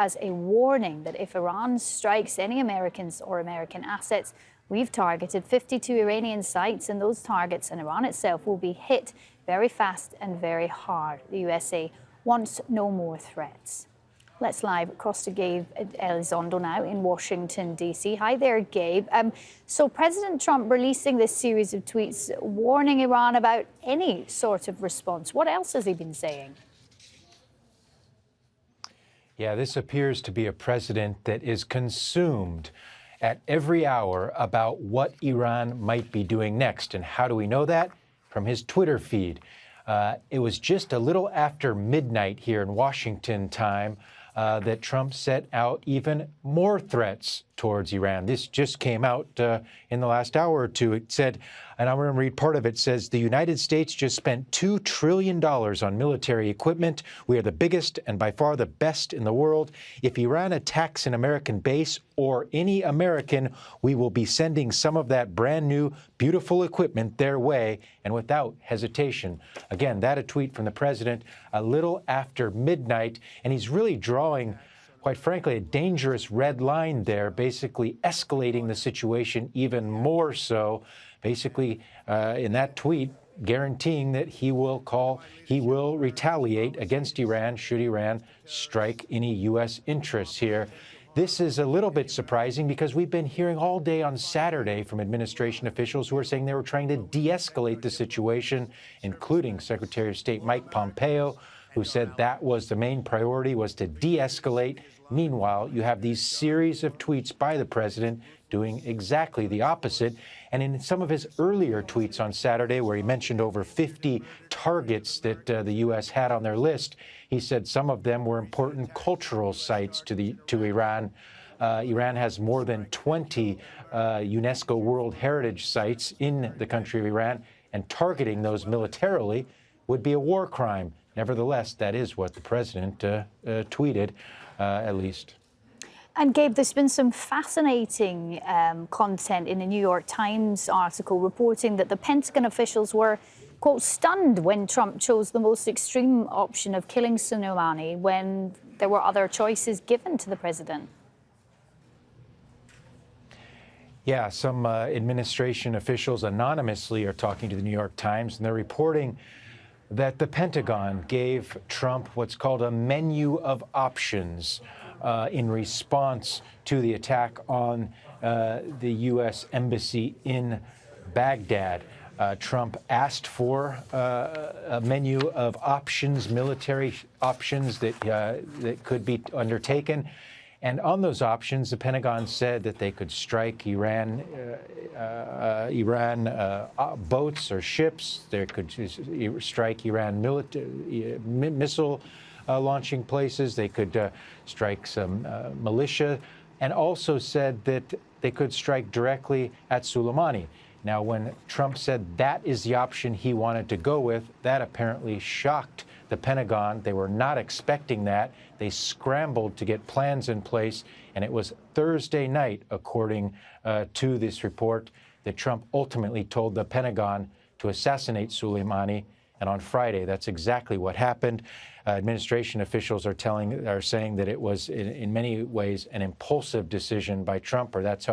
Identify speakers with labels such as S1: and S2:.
S1: as a warning that if Iran strikes any Americans or American assets, we've targeted 52 Iranian sites, and those targets and Iran itself will be hit very fast and very hard. The USA wants no more threats. Let's live across to Gabe Elizondo now in Washington, D.C. Hi there, Gabe. So President Trump releasing this series of tweets warning Iran about any sort of response. What else has he been saying?
S2: Yeah, this appears to be a president that is consumed at every hour about what Iran might be doing next. And how do we know that? From his Twitter feed. It was just a little after midnight here in Washington time that Trump set out even more threats towards Iran. This just came out in the last hour or two. It said, and I'm going to read part of it, says, the United States just spent $2 trillion on military equipment. We are the biggest and by far the best in the world. If Iran attacks an American base or any American, we will be sending some of that brand new, beautiful equipment their way and without hesitation. Again, that a tweet from the president a little after midnight, and he's really drawing, quite frankly, a dangerous red line there, basically escalating the situation even more so, basically in that tweet guaranteeing that he will retaliate against Iran should Iran strike any U.S. interests here. This is a little bit surprising because we've been hearing all day on Saturday from administration officials who are saying they were trying to de-escalate the situation, including Secretary of State Mike Pompeo, who said that was the main priority, was to de-escalate. Meanwhile, you have these series of tweets by the president doing exactly the opposite. And in some of his earlier tweets on Saturday, where he mentioned over 50 targets that the U.S. had on their list, he said some of them were important cultural sites to Iran. Iran has more than 20 UNESCO World Heritage sites in the country of Iran, and targeting those militarily would be a war crime. Nevertheless, that is what the president tweeted, at least.
S1: And Gabe, there's been some fascinating content in the New York Times article reporting that the Pentagon officials were, quote, stunned when Trump chose the most extreme option of killing Soleimani when there were other choices given to the president.
S2: Yeah, some administration officials anonymously are talking to the New York Times, and they're reporting that the Pentagon gave Trump what's called a menu of options in response to the attack on the U.S. Embassy in Baghdad. Trump asked for a menu of options, military options that could be undertaken. And on those options, the Pentagon said that they could strike Iran boats or ships. They could strike Iran missile launching places. They could strike some militia, and also said that they could strike directly at Soleimani. Now, when Trump said that is the option he wanted to go with, that apparently shocked the Pentagon. They were not expecting that. They scrambled to get plans in place, and it was Thursday night, according to this report, that Trump ultimately told the Pentagon to assassinate Soleimani. And on Friday, that's exactly what happened. Administration officials are saying that it was, in many ways, an impulsive decision by Trump, or that's how